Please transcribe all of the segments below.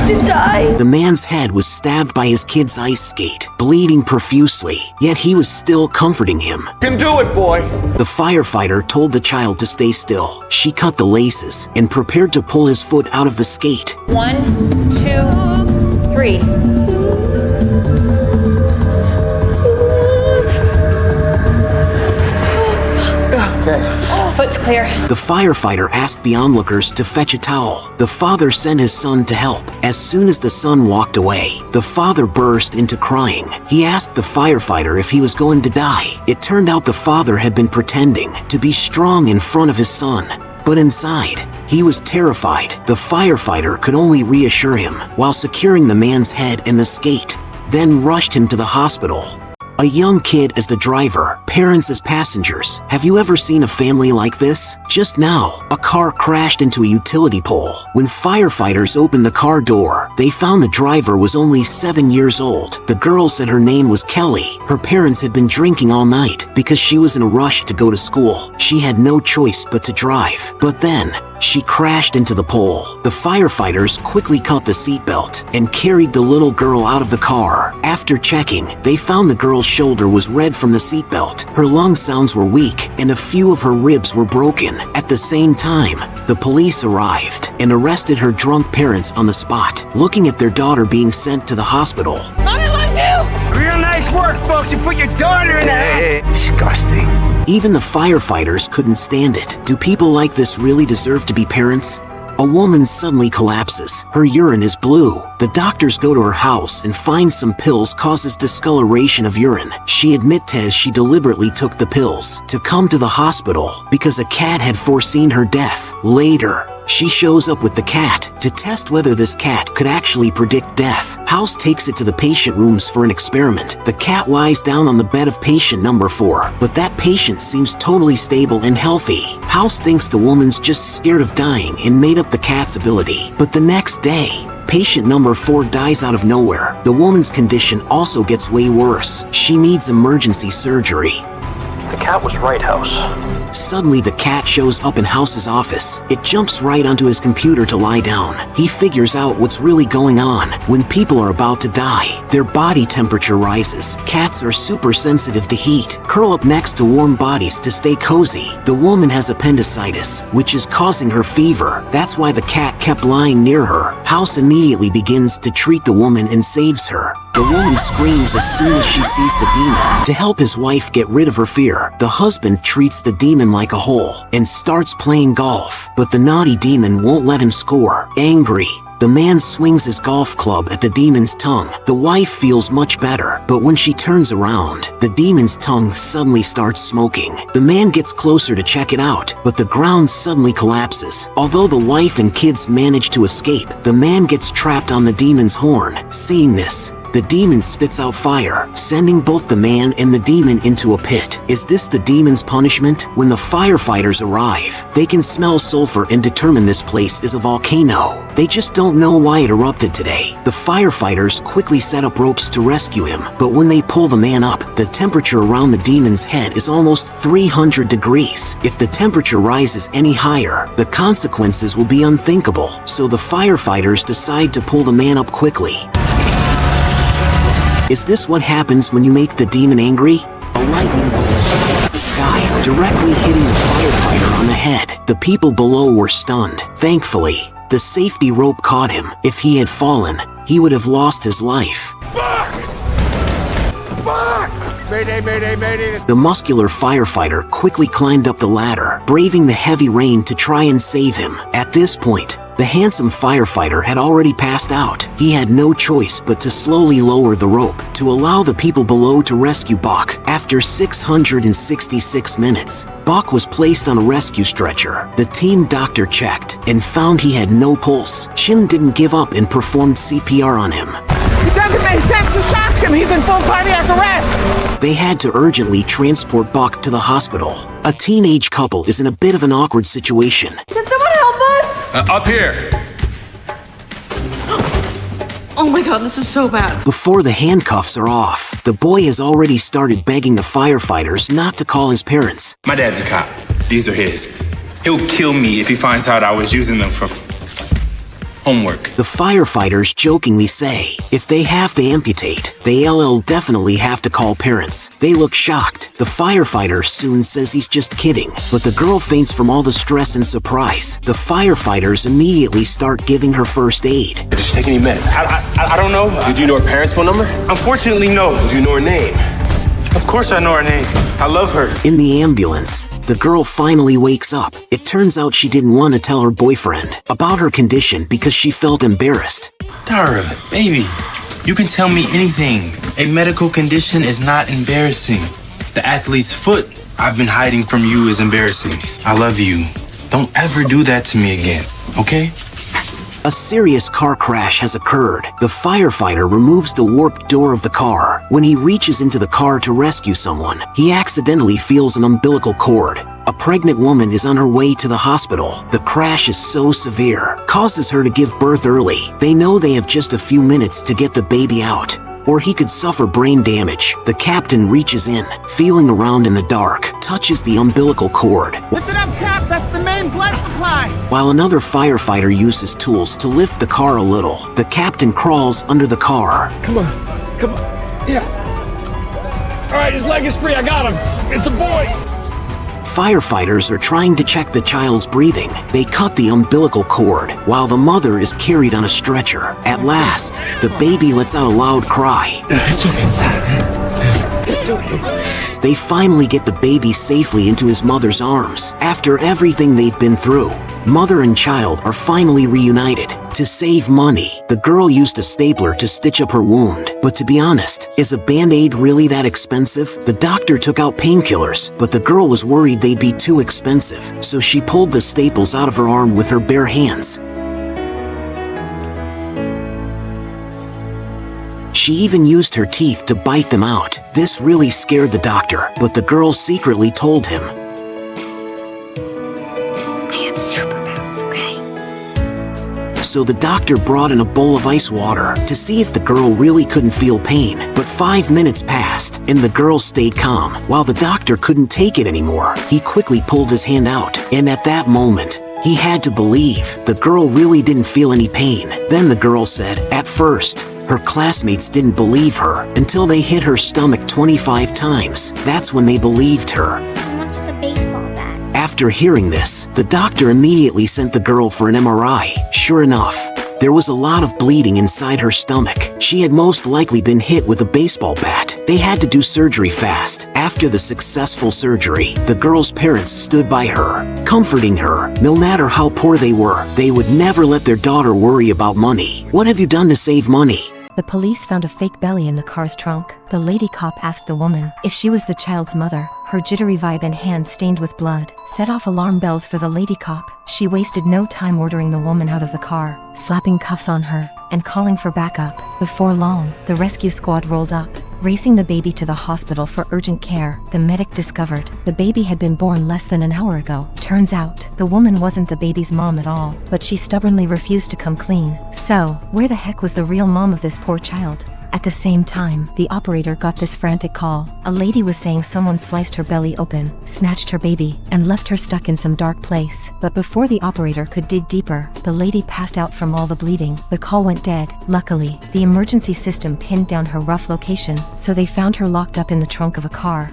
to die. The man's head was stabbed by his kid's ice skate, bleeding profusely, yet he was still comforting him. You can do it, boy. The firefighter told the child to stay still. She cut the laces and prepared to pull his foot out of the skate. 1, 2, 3. Foot's clear. The firefighter asked the onlookers to fetch a towel. The father sent his son to help. As soon as the son walked away, the father burst into crying. He asked the firefighter if he was going to die. It turned out the father had been pretending to be strong in front of his son. But inside, he was terrified. The firefighter could only reassure him while securing the man's head in the skate, then rushed him to the hospital. A young kid as the driver, parents as passengers. Have you ever seen a family like this? Just now, a car crashed into a utility pole. When firefighters opened the car door, they found the driver was only 7 years old. The girl said her name was Kelly. Her parents had been drinking all night because she was in a rush to go to school. She had no choice but to drive. But then, she crashed into the pole. The firefighters quickly cut the seatbelt and carried the little girl out of the car. After checking, they found the girl's shoulder was red from the seatbelt. Her lung sounds were weak and a few of her ribs were broken. At the same time, the police arrived and arrested her drunk parents on the spot, looking at their daughter being sent to the hospital. Mommy loves you! Real nice work, folks. You put your daughter in there. Disgusting. Even the firefighters couldn't stand it. Do people like this really deserve to be parents? A woman suddenly collapses. Her urine is blue. The doctors go to her house and find some pills causes discoloration of urine. She admits she deliberately took the pills to come to the hospital because a cat had foreseen her death. Later, she shows up with the cat to test whether this cat could actually predict death. House takes it to the patient rooms for an experiment. The cat lies down on the bed of patient number 4, but that patient seems totally stable and healthy. House thinks the woman's just scared of dying and made up the cat's ability. But the next day, patient number 4 dies out of nowhere. The woman's condition also gets way worse. She needs emergency surgery. The cat was right, House. Suddenly, the cat shows up in House's office. It jumps right onto his computer to lie down. He figures out what's really going on. When people are about to die, their body temperature rises. Cats are super sensitive to heat. Curl up next to warm bodies to stay cozy. The woman has appendicitis, which is causing her fever. That's why the cat kept lying near her. House immediately begins to treat the woman and saves her. The woman screams as soon as she sees the demon. To help his wife get rid of her fear, the husband treats the demon like a hole and starts playing golf. But the naughty demon won't let him score. Angry, the man swings his golf club at the demon's tongue. The wife feels much better, but when she turns around, the demon's tongue suddenly starts smoking. The man gets closer to check it out, but the ground suddenly collapses. Although the wife and kids manage to escape, the man gets trapped on the demon's horn. Seeing this, the demon spits out fire, sending both the man and the demon into a pit. Is this the demon's punishment? When the firefighters arrive, they can smell sulfur and determine this place is a volcano. They just don't know why it erupted today. The firefighters quickly set up ropes to rescue him, but when they pull the man up, the temperature around the demon's head is almost 300 degrees. If the temperature rises any higher, the consequences will be unthinkable. So the firefighters decide to pull the man up quickly. Is this what happens when you make the demon angry? A lightning bolt strikes the sky, directly hitting the firefighter on the head. The people below were stunned. Thankfully, the safety rope caught him. If he had fallen, he would have lost his life. Fuck! Fuck! Mayday, mayday, mayday. The muscular firefighter quickly climbed up the ladder, braving the heavy rain to try and save him. At this point, the handsome firefighter had already passed out. He had no choice but to slowly lower the rope to allow the people below to rescue Bach. After 666 minutes, Bach was placed on a rescue stretcher. The team doctor checked and found he had no pulse. Jim didn't give up and performed CPR on him. It doesn't make sense to shock him. He's in full cardiac arrest. They had to urgently transport Bach to the hospital. A teenage couple is in a bit of an awkward situation. Can someone help us? Up here. Oh my god, this is so bad. Before the handcuffs are off, the boy has already started begging the firefighters not to call his parents. My dad's a cop. These are his. He'll kill me if he finds out I was using them for... homework. The firefighters jokingly say, if they have to amputate, they'll definitely have to call parents. They look shocked. The firefighter soon says he's just kidding, but the girl faints from all the stress and surprise. The firefighters immediately start giving her first aid. Did she take any meds? I don't know. Do you know her parents' phone number? Unfortunately, no. Do you know her name? Of course I know her name. I love her. In the ambulance, the girl finally wakes up. It turns out she didn't want to tell her boyfriend about her condition because she felt embarrassed. Dara, baby, you can tell me anything. A medical condition is not embarrassing. The athlete's foot I've been hiding from you is embarrassing. I love you. Don't ever do that to me again, okay? A serious car crash has occurred. The firefighter removes the warped door of the car. When he reaches into the car to rescue someone, he accidentally feels an umbilical cord. A pregnant woman is on her way to the hospital. The crash is so severe, causes her to give birth early. They know they have just a few minutes to get the baby out, or he could suffer brain damage. The captain reaches in, feeling around in the dark, touches the umbilical cord, Lift it up, Cap. That's the main blood supply. while another firefighter uses tools to lift the car a little. The captain crawls under the car. Come on. Yeah. All right, his leg is free. I got him. It's a boy. Firefighters are trying to check the child's breathing. They cut the umbilical cord while the mother is carried on a stretcher. At last, the baby lets out a loud cry. It's okay. It's okay. They finally get the baby safely into his mother's arms. After everything they've been through, mother and child are finally reunited. To save money, the girl used a stapler to stitch up her wound. But to be honest, is a Band-Aid really that expensive? The doctor took out painkillers, but the girl was worried they'd be too expensive, so she pulled the staples out of her arm with her bare hands. She even used her teeth to bite them out. This really scared the doctor, but the girl secretly told him. I have superpowers, okay? So the doctor brought in a bowl of ice water to see if the girl really couldn't feel pain. But 5 minutes passed, and the girl stayed calm. While the doctor couldn't take it anymore, he quickly pulled his hand out, and at that moment, he had to believe the girl really didn't feel any pain. Then the girl said, at first, her classmates didn't believe her until they hit her stomach 25 times. That's when they believed her. How much the baseball bat? After hearing this, the doctor immediately sent the girl for an MRI. Sure enough, there was a lot of bleeding inside her stomach. She had most likely been hit with a baseball bat. They had to do surgery fast. After the successful surgery, the girl's parents stood by her, comforting her. No matter how poor they were, they would never let their daughter worry about money. What have you done to save money? The police found a fake belly in the car's trunk. The lady cop asked the woman if she was the child's mother. Her jittery vibe and hand stained with blood set off alarm bells for the lady cop. She wasted no time ordering the woman out of the car, slapping cuffs on her, and calling for backup. Before long, the rescue squad rolled up, racing the baby to the hospital for urgent care. The medic discovered the baby had been born less than an hour ago. Turns out, the woman wasn't the baby's mom at all, but she stubbornly refused to come clean. So, where the heck was the real mom of this poor child? At the same time, the operator got this frantic call. A lady was saying someone sliced her belly open, snatched her baby, and left her stuck in some dark place. But before the operator could dig deeper, the lady passed out from all the bleeding. The call went dead. Luckily, the emergency system pinned down her rough location, so they found her locked up in the trunk of a car.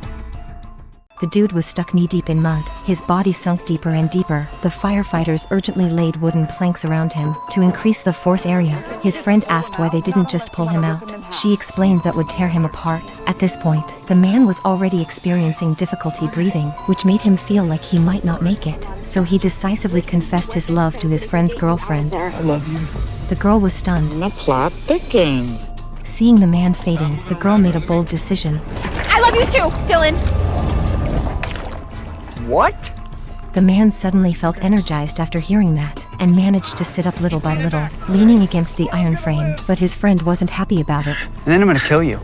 The dude was stuck knee-deep in mud. His body sunk deeper and deeper. The firefighters urgently laid wooden planks around him to increase the force area. His friend asked why they didn't just pull him out. She explained that would tear him apart. At this point, the man was already experiencing difficulty breathing, which made him feel like he might not make it. So he decisively confessed his love to his friend's girlfriend. I love you. The girl was stunned. The plot thickens. Seeing the man fading, the girl made a bold decision. I love you too, Dylan. What? The man suddenly felt energized after hearing that, and managed to sit up little by little, leaning against the iron frame, but his friend wasn't happy about it. And then I'm gonna kill you.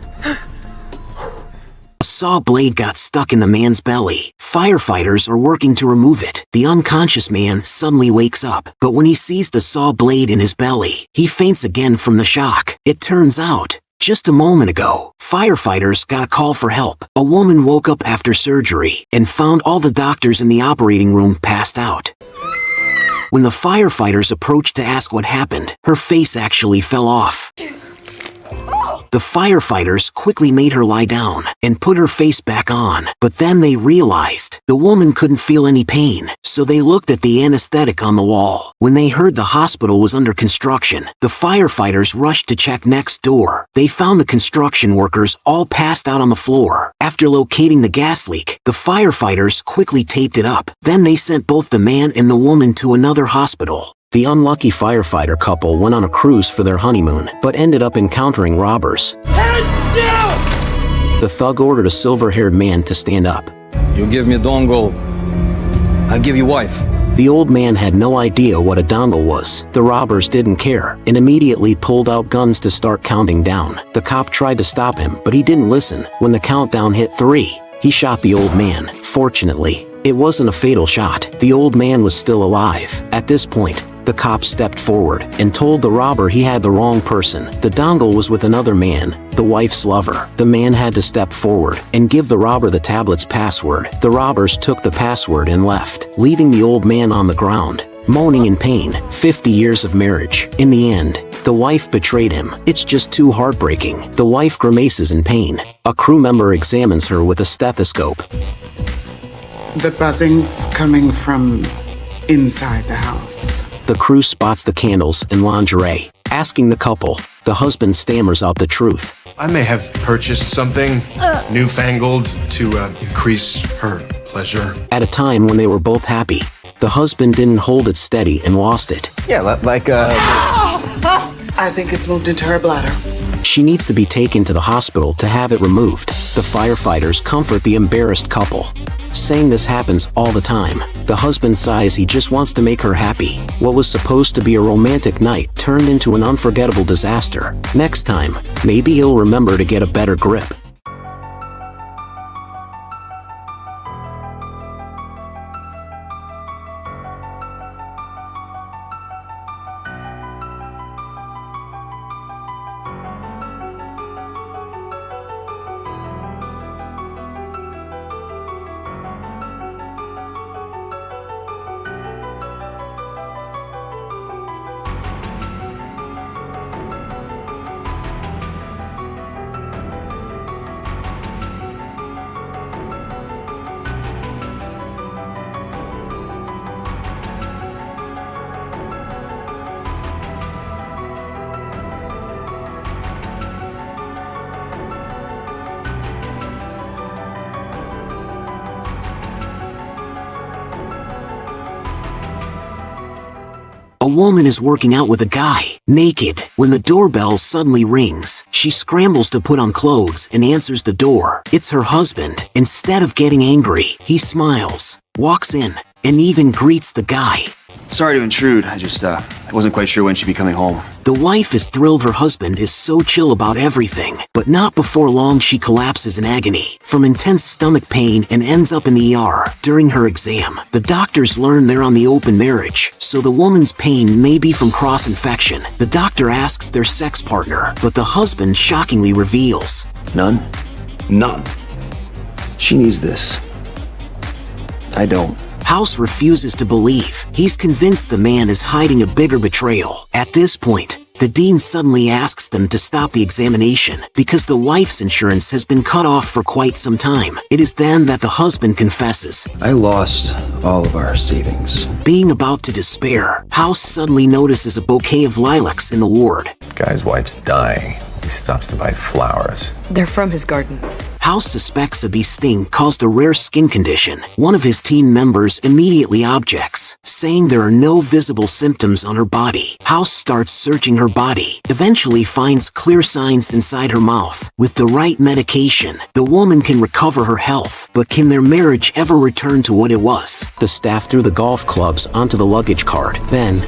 A saw blade got stuck in the man's belly. Firefighters are working to remove it. The unconscious man suddenly wakes up, but when he sees the saw blade in his belly, he faints again from the shock. It turns out, just a moment ago, firefighters got a call for help. A woman woke up after surgery and found all the doctors in the operating room passed out. When the firefighters approached to ask what happened, her face actually fell off. The firefighters quickly made her lie down and put her face back on, but then they realized the woman couldn't feel any pain, so they looked at the anesthetic on the wall. When they heard the hospital was under construction, the firefighters rushed to check next door. They found the construction workers all passed out on the floor. After locating the gas leak, the firefighters quickly taped it up. Then they sent both the man and the woman to another hospital. The unlucky firefighter couple went on a cruise for their honeymoon, but ended up encountering robbers. Head down! The thug ordered a silver-haired man to stand up. You give me dongle, I give you wife. The old man had no idea what a dongle was. The robbers didn't care and immediately pulled out guns to start counting down. The cop tried to stop him, but he didn't listen. When the countdown hit 3, he shot the old man. Fortunately, it wasn't a fatal shot. The old man was still alive. At this point, the cop stepped forward and told the robber he had the wrong person. The dongle was with another man, the wife's lover. The man had to step forward and give the robber the tablet's password. The robbers took the password and left, leaving the old man on the ground, moaning in pain. 50 years of marriage. In the end, the wife betrayed him. It's just too heartbreaking. The wife grimaces in pain. A crew member examines her with a stethoscope. The buzzing's coming from inside the house. The crew spots the candles and lingerie. Asking the couple, the husband stammers out the truth. I may have purchased something newfangled to increase her pleasure. At a time when they were both happy, the husband didn't hold it steady and lost it. Yeah, I think it's moved into her bladder. She needs to be taken to the hospital to have it removed. The firefighters comfort the embarrassed couple, saying this happens all the time. The husband sighs he just wants to make her happy. What was supposed to be a romantic night turned into an unforgettable disaster. Next time, maybe he'll remember to get a better grip. A woman is working out with a guy, naked. When the doorbell suddenly rings, she scrambles to put on clothes and answers the door. It's her husband. Instead of getting angry, he smiles, walks in, and even greets the guy. Sorry to intrude. I wasn't quite sure when she'd be coming home. The wife is thrilled her husband is so chill about everything, but not before long she collapses in agony from intense stomach pain and ends up in the ER. During her exam, the doctors learn they're on the open marriage, so the woman's pain may be from cross-infection. The doctor asks their sex partner, but the husband shockingly reveals, None? None. She needs this. I don't. House refuses to believe. He's convinced the man is hiding a bigger betrayal. At this point, the dean suddenly asks them to stop the examination because the wife's insurance has been cut off for quite some time. It is then that the husband confesses. I lost all of our savings. Being about to despair, House suddenly notices a bouquet of lilacs in the ward. Guy's wife's dying. He stops to buy flowers. They're from his garden. House suspects a bee sting caused a rare skin condition. One of his team members immediately objects, saying there are no visible symptoms on her body. House starts searching her body, eventually finds clear signs inside her mouth. With the right medication, the woman can recover her health, but can their marriage ever return to what it was? The staff threw the golf clubs onto the luggage cart. Then,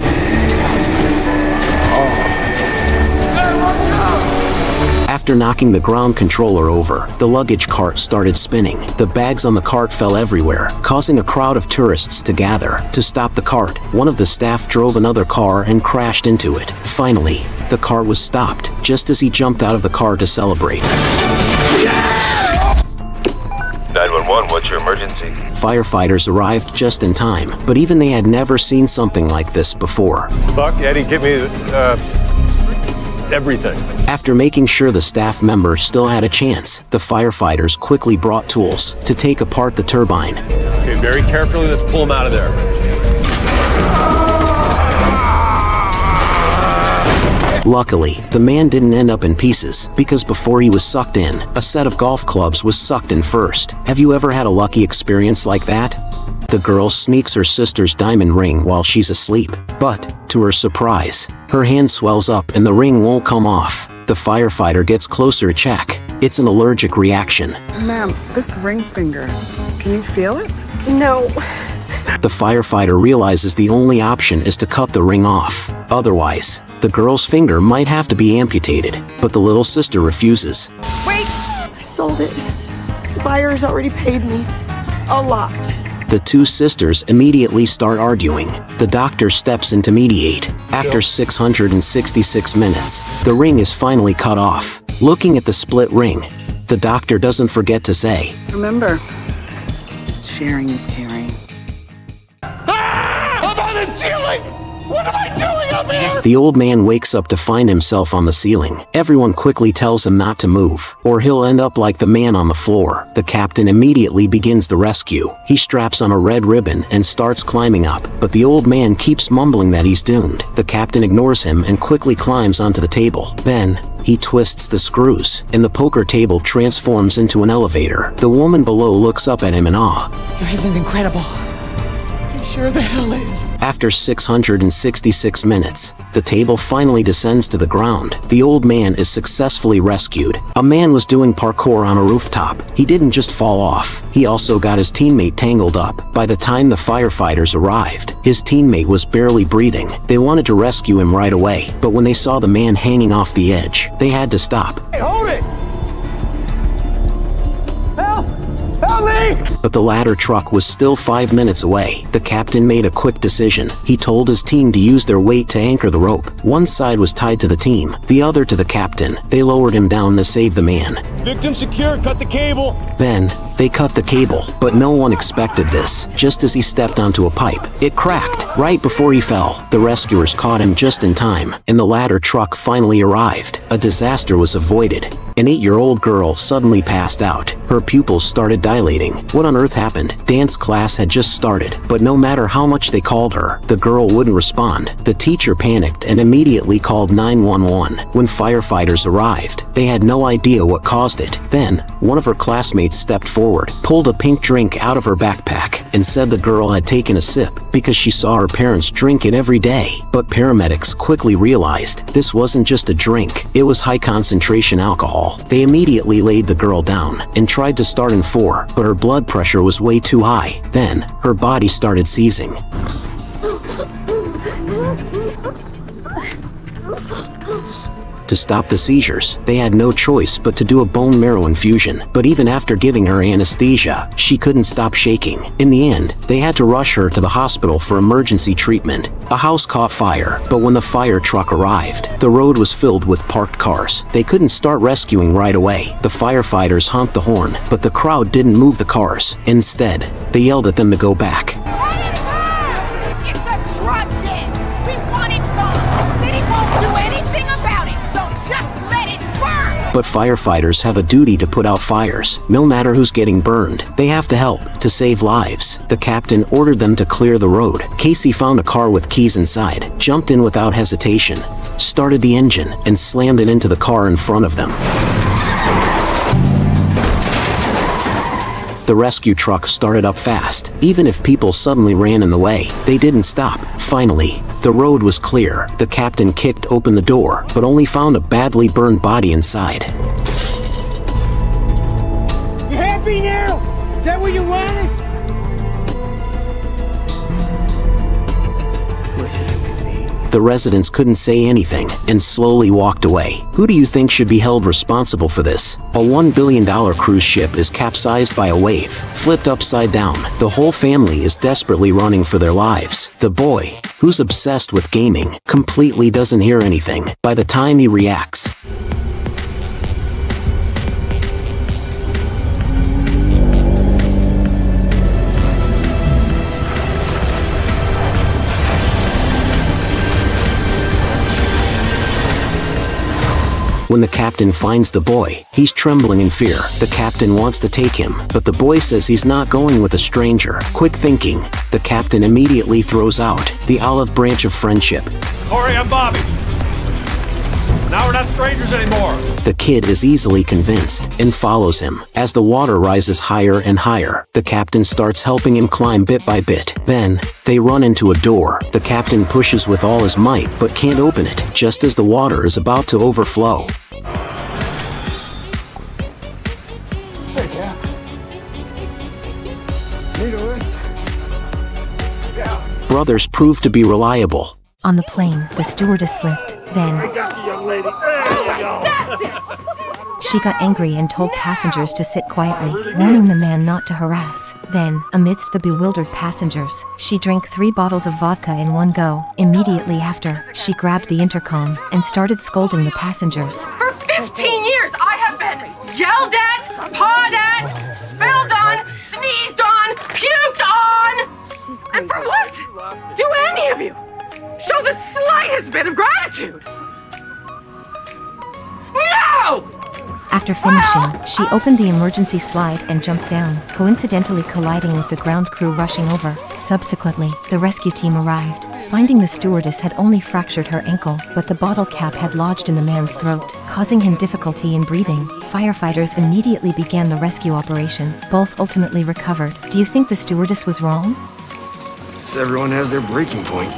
after knocking the ground controller over, the luggage cart started spinning. The bags on the cart fell everywhere, causing a crowd of tourists to gather. To stop the cart, one of the staff drove another car and crashed into it. Finally, the car was stopped, just as he jumped out of the car to celebrate. 911, what's your emergency? firefighters arrived just in time, but even they had never seen something like this before. Buck, Eddie, give me everything. After making sure the staff member still had a chance, the firefighters quickly brought tools to take apart the turbine. Okay, very carefully, let's pull him out of there. Luckily, the man didn't end up in pieces, because before he was sucked in, a set of golf clubs was sucked in first. Have you ever had a lucky experience like that? The girl sneaks her sister's diamond ring while she's asleep, but, to her surprise, her hand swells up and the ring won't come off. The firefighter gets closer to check. It's an allergic reaction. Ma'am, this ring finger, can you feel it? No. The firefighter realizes the only option is to cut the ring off. Otherwise, the girl's finger might have to be amputated, but the little sister refuses. Wait! I sold it. The buyer's already paid me. A lot. The two sisters immediately start arguing. The doctor steps in to mediate. After 666 minutes, the ring is finally cut off. Looking at the split ring, the doctor doesn't forget to say, Remember, sharing is caring. I'm on the ceiling! What am I doing up here? The old man wakes up to find himself on the ceiling. Everyone quickly tells him not to move, or he'll end up like the man on the floor. The captain immediately begins the rescue. He straps on a red ribbon and starts climbing up, but the old man keeps mumbling that he's doomed. The captain ignores him and quickly climbs onto the table. Then, he twists the screws, and the poker table transforms into an elevator. The woman below looks up at him in awe. Your husband's incredible. He sure the hell is. After 666 minutes, the table finally descends to the ground. The old man is successfully rescued. A man was doing parkour on a rooftop. He didn't just fall off, he also got his teammate tangled up. By the time the firefighters arrived, his teammate was barely breathing. They wanted to rescue him right away, but when they saw the man hanging off the edge, they had to stop. Hey, hold it! Help! Help me! But the ladder truck was still 5 minutes away. The captain made a quick decision. He told his team to use their weight to anchor the rope. One side was tied to the team, the other to the captain. They lowered him down to save the man. Victim secure, cut the cable. Then, they cut the cable, but no one expected this. Just as he stepped onto a pipe, it cracked. Right before he fell, the rescuers caught him just in time, and the ladder truck finally arrived. A disaster was avoided. An 8-year-old girl suddenly passed out. Her pupils started dilating. What on earth happened? Dance class had just started, but no matter how much they called her, the girl wouldn't respond. The teacher panicked and immediately called 911. When firefighters arrived, they had no idea what caused it. Then, one of her classmates stepped forward, pulled a pink drink out of her backpack, and said the girl had taken a sip because she saw her parents drink it every day. But paramedics quickly realized this wasn't just a drink, it was high-concentration alcohol. They immediately laid the girl down and tried to start in 4, but her blood pressure was way too high. Then, her body started seizing. To stop the seizures, they had no choice but to do a bone marrow infusion. But even after giving her anesthesia, she couldn't stop shaking. In the end, they had to rush her to the hospital for emergency treatment. A house caught fire, but when the fire truck arrived, the road was filled with parked cars. They couldn't start rescuing right away. The firefighters honked the horn, but the crowd didn't move the cars. Instead, they yelled at them to go back. It's a truck dead. We want it gone. The city won't do anything about it, so just let it burn. But firefighters have a duty to put out fires. No matter who's getting burned, they have to help to save lives. The captain ordered them to clear the road. Casey found a car with keys inside, jumped in without hesitation, started the engine, and slammed it into the car in front of them. The rescue truck started up fast. Even if people suddenly ran in the way, they didn't stop. Finally, the road was clear. The captain kicked open the door, but only found a badly burned body inside. You happy now? Is that what you wanted? The residents couldn't say anything and slowly walked away. Who do you think should be held responsible for this? A $1 billion cruise ship is capsized by a wave, flipped upside down. The whole family is desperately running for their lives. The boy, who's obsessed with gaming, completely doesn't hear anything. By the time he reacts, When the captain finds the boy, he's trembling in fear. The captain wants to take him, but the boy says he's not going with a stranger. Quick thinking, the captain immediately throws out the olive branch of friendship. Corey, I'm Bobby. Now we're not strangers anymore. The kid is easily convinced and follows him. As the water rises higher and higher, the captain starts helping him climb bit by bit. Then, they run into a door. The captain pushes with all his might but can't open it, just as the water is about to overflow. Hey, Cap. Need a lift? Yeah. Brothers prove to be reliable. On the plane, the stewardess slipped. Then, Got you, young lady. There you go. That's it! she got angry and told passengers to sit quietly, warning the man not to harass. Then, amidst the bewildered passengers, she drank 3 bottles of vodka in one go. Immediately after, she grabbed the intercom and started scolding the passengers. For 15 years, I have been yelled at, pawed at, spilled on, sneezed on, puked on. And for what? Do any of you show the slightest bit of gratitude? No! After finishing, she opened the emergency slide and jumped down, coincidentally colliding with the ground crew rushing over. Subsequently, the rescue team arrived, finding the stewardess had only fractured her ankle, but the bottle cap had lodged in the man's throat, causing him difficulty in breathing. Firefighters immediately began the rescue operation. Both ultimately recovered. Do you think the stewardess was wrong? So everyone has their breaking point.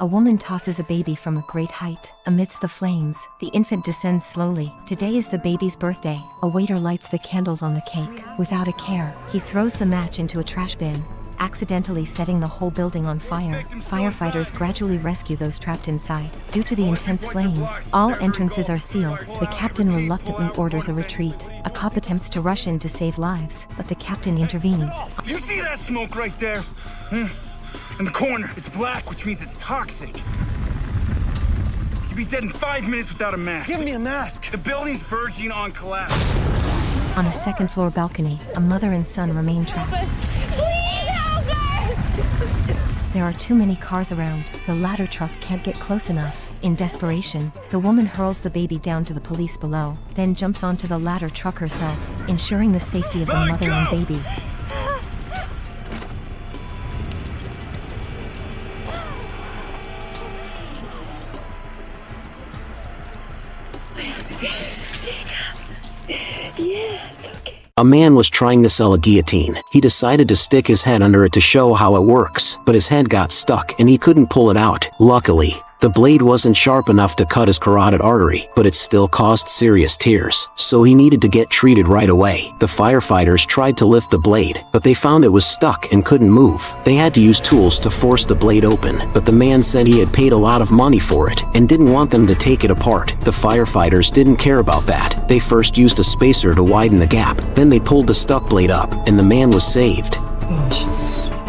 A woman tosses a baby from a great height. Amidst the flames, the infant descends slowly. Today is the baby's birthday. A waiter lights the candles on the cake. Without a care, he throws the match into a trash bin, accidentally setting the whole building on fire. Firefighters gradually rescue those trapped inside. Due to the intense flames, all entrances are sealed. The captain reluctantly orders a retreat. A cop attempts to rush in to save lives, but the captain intervenes. Do you see that smoke right there? In the corner, it's black, which means it's toxic. You'd be dead in 5 minutes without a mask. Give me a mask. The building's verging on collapse. On a second-floor balcony, a mother and son remain trapped. Please help us! There are too many cars around. The ladder truck can't get close enough. In desperation, the woman hurls the baby down to the police below, then jumps onto the ladder truck herself, ensuring the safety of the mother and baby. A man was trying to sell a guillotine. He decided to stick his head under it to show how it works, but his head got stuck and he couldn't pull it out. Luckily, the blade wasn't sharp enough to cut his carotid artery, but it still caused serious tears, so he needed to get treated right away. The firefighters tried to lift the blade, but they found it was stuck and couldn't move. They had to use tools to force the blade open, but the man said he had paid a lot of money for it and didn't want them to take it apart. The firefighters didn't care about that. They first used a spacer to widen the gap, then they pulled the stuck blade up, and the man was saved.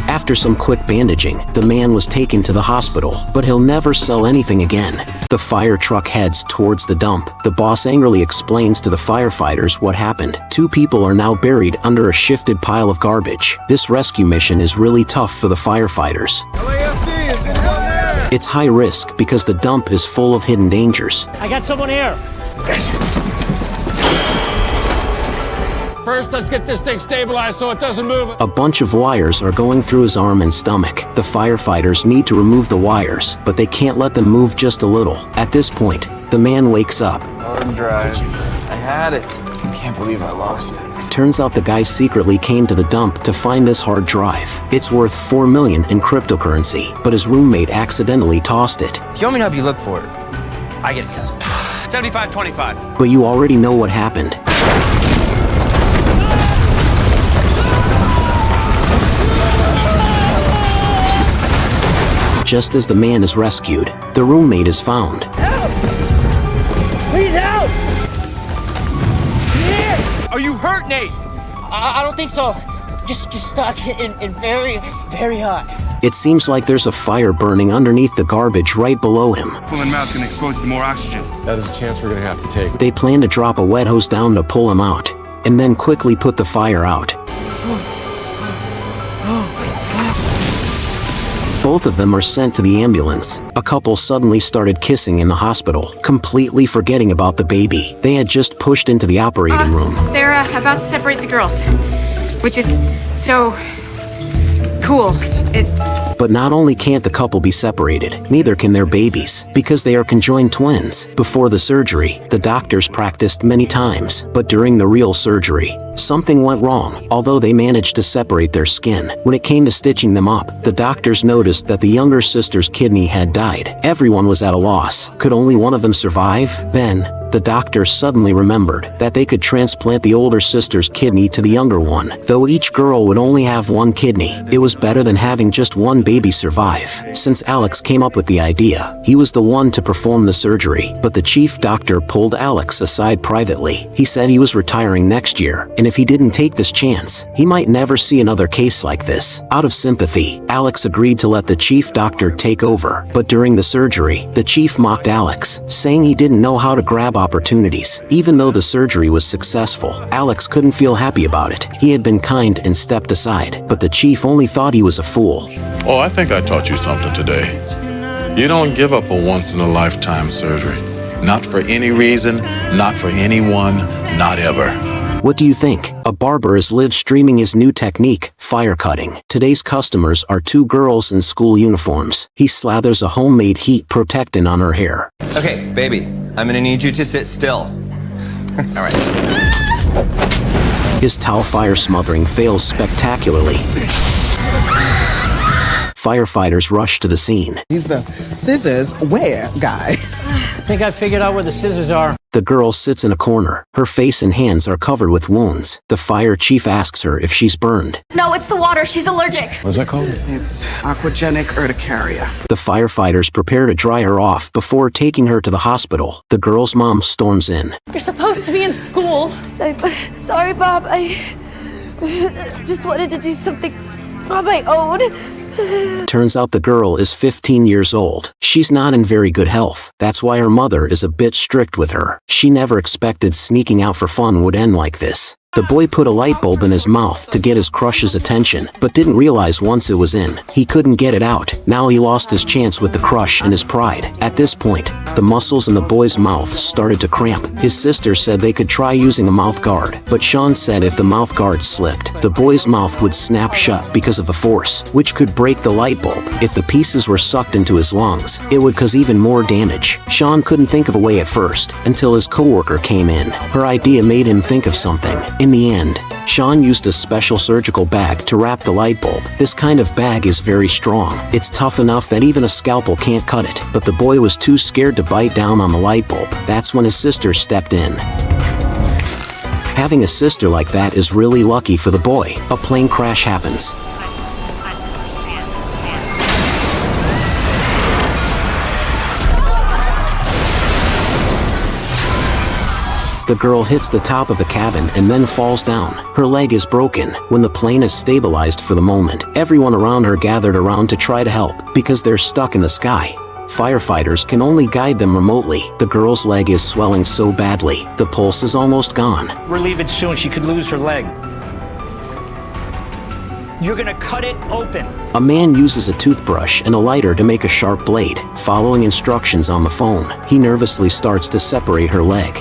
After some quick bandaging, the man was taken to the hospital, but he'll never sell anything again. The fire truck heads towards the dump. The boss angrily explains to the firefighters what happened. 2 people are now buried under a shifted pile of garbage. This rescue mission is really tough for the firefighters. LAFD is down there. It's high risk because the dump is full of hidden dangers. I got someone here. First, let's get this thing stabilized so it doesn't move. A bunch of wires are going through his arm and stomach. The firefighters need to remove the wires, but they can't let them move just a little. At this point, the man wakes up. Hard drive. I had it. I can't believe I lost it. Turns out the guy secretly came to the dump to find this hard drive. It's worth $4 million in cryptocurrency, but his roommate accidentally tossed it. If you want me to help you look for it, I get it cut. 75-25. But you already know what happened. Just as the man is rescued, the roommate is found. Help! Please help! Here! Are you hurt, Nate? I don't think so. Just stuck in very, very hot. It seems like there's a fire burning underneath the garbage right below him. Pulling mouth's gonna expose you to more oxygen. That is a chance we're gonna have to take. They plan to drop a wet hose down to pull him out, and then quickly put the fire out. Both of them are sent to the ambulance. A couple suddenly started kissing in the hospital, completely forgetting about the baby. They had just pushed into the operating room. They're about to separate the girls, which is so cool. But not only can't the couple be separated, neither can their babies, because they are conjoined twins. Before the surgery, the doctors practiced many times, but during the real surgery, something went wrong. Although they managed to separate their skin, when it came to stitching them up, the doctors noticed that the younger sister's kidney had died. Everyone was at a loss. Could only one of them survive? Then, the doctors suddenly remembered that they could transplant the older sister's kidney to the younger one. Though each girl would only have one kidney, it was better than having just one baby survive. Since Alex came up with the idea, he was the one to perform the surgery. But the chief doctor pulled Alex aside privately. He said he was retiring next year, and if he didn't take this chance, he might never see another case like this. Out of sympathy, Alex agreed to let the chief doctor take over. But during the surgery, the chief mocked Alex, saying he didn't know how to grab opportunities. Even though the surgery was successful, Alex couldn't feel happy about it. He had been kind and stepped aside, but the chief only thought he was a fool. Oh, I think I taught you something today. You don't give up a once-in-a-lifetime surgery. Not for any reason, not for anyone, not ever. What do you think? A barber is live streaming his new technique, fire cutting. Today's customers are two girls in school uniforms. He slathers a homemade heat protectant on her hair. Okay, baby, I'm gonna need you to sit still. All right. His towel fire smothering fails spectacularly. Firefighters rush to the scene. He's the scissors where guy. I think I figured out where the scissors are. The girl sits in a corner. Her face and hands are covered with wounds. The fire chief asks her if she's burned. No, it's the water. She's allergic. What's that called? It's aquagenic urticaria. The firefighters prepare to dry her off before taking her to the hospital. The girl's mom storms in. You're supposed to be in school. Sorry, Bob. I just wanted to do something on my own. Turns out the girl is 15 years old. She's not in very good health. That's why her mother is a bit strict with her. She never expected sneaking out for fun would end like this. The boy put a light bulb in his mouth to get his crush's attention, but didn't realize once it was in, he couldn't get it out. Now he lost his chance with the crush and his pride. At this point, the muscles in the boy's mouth started to cramp. His sister said they could try using a mouth guard, but Sean said if the mouth guard slipped, the boy's mouth would snap shut because of the force, which could break the light bulb. If the pieces were sucked into his lungs, it would cause even more damage. Sean couldn't think of a way at first, until his coworker came in. Her idea made him think of something. In the end, Sean used a special surgical bag to wrap the light bulb. This kind of bag is very strong. It's tough enough that even a scalpel can't cut it. But the boy was too scared to bite down on the light bulb. That's when his sister stepped in. Having a sister like that is really lucky for the boy. A plane crash happens. The girl hits the top of the cabin and then falls down. Her leg is broken. When the plane is stabilized for the moment, everyone around her gathered around to try to help, because they're stuck in the sky. Firefighters can only guide them remotely. The girl's leg is swelling so badly, the pulse is almost gone. Relieve it soon. She could lose her leg. You're gonna cut it open. A man uses a toothbrush and a lighter to make a sharp blade. Following instructions on the phone, he nervously starts to separate her leg.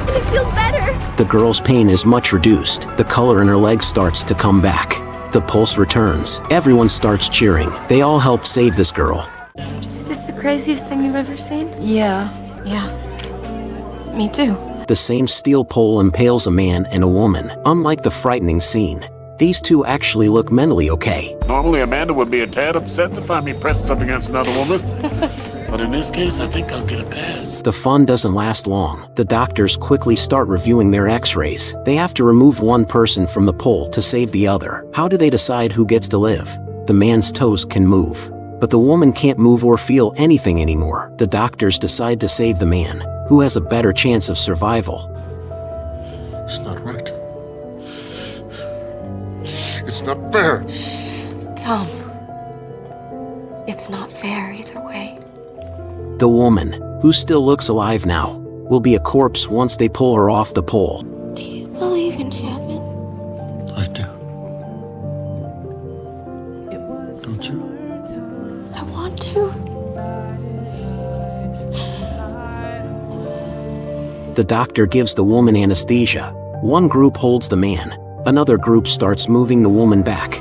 It feels better. The girl's pain is much reduced. The color in her leg starts to come back. The pulse returns. Everyone starts cheering. They all helped save this girl. Is this the craziest thing you've ever seen? Yeah. Me too. The same steel pole impales a man and a woman. Unlike the frightening scene, these two actually look mentally okay. Normally, Amanda would be a tad upset to find me pressed up against another woman. But in this case, I think I'll get a pass. The fun doesn't last long. The doctors quickly start reviewing their x-rays. They have to remove one person from the pole to save the other. How do they decide who gets to live? The man's toes can move, but the woman can't move or feel anything anymore. The doctors decide to save the man, who has a better chance of survival. It's not right. It's not fair. Tom, it's not fair either way. The woman, who still looks alive now, will be a corpse once they pull her off the pole. Do you believe in heaven? I do. Don't you? I want to. The doctor gives the woman anesthesia. One group holds the man. Another group starts moving the woman back.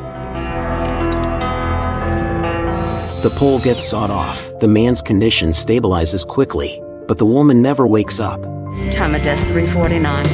The pole gets sawed off. The man's condition stabilizes quickly, but the woman never wakes up. Time of death 3:49.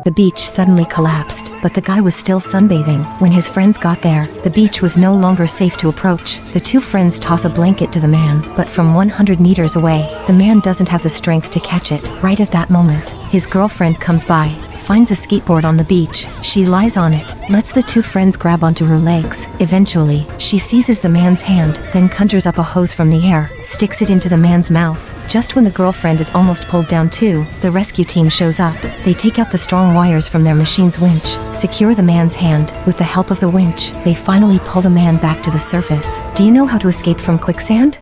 The beach suddenly collapsed, but the guy was still sunbathing. When his friends got there, the beach was no longer safe to approach. The two friends toss a blanket to the man, but from 100 meters away, the man doesn't have the strength to catch it. Right at that moment, his girlfriend comes by, finds a skateboard on the beach. She lies on it, lets the two friends grab onto her legs. Eventually, she seizes the man's hand, then conjures up a hose from the air, sticks it into the man's mouth. Just when the girlfriend is almost pulled down too, the rescue team shows up. They take out the strong wires from their machine's winch, secure the man's hand. With the help of the winch, they finally pull the man back to the surface. Do you know how to escape from quicksand?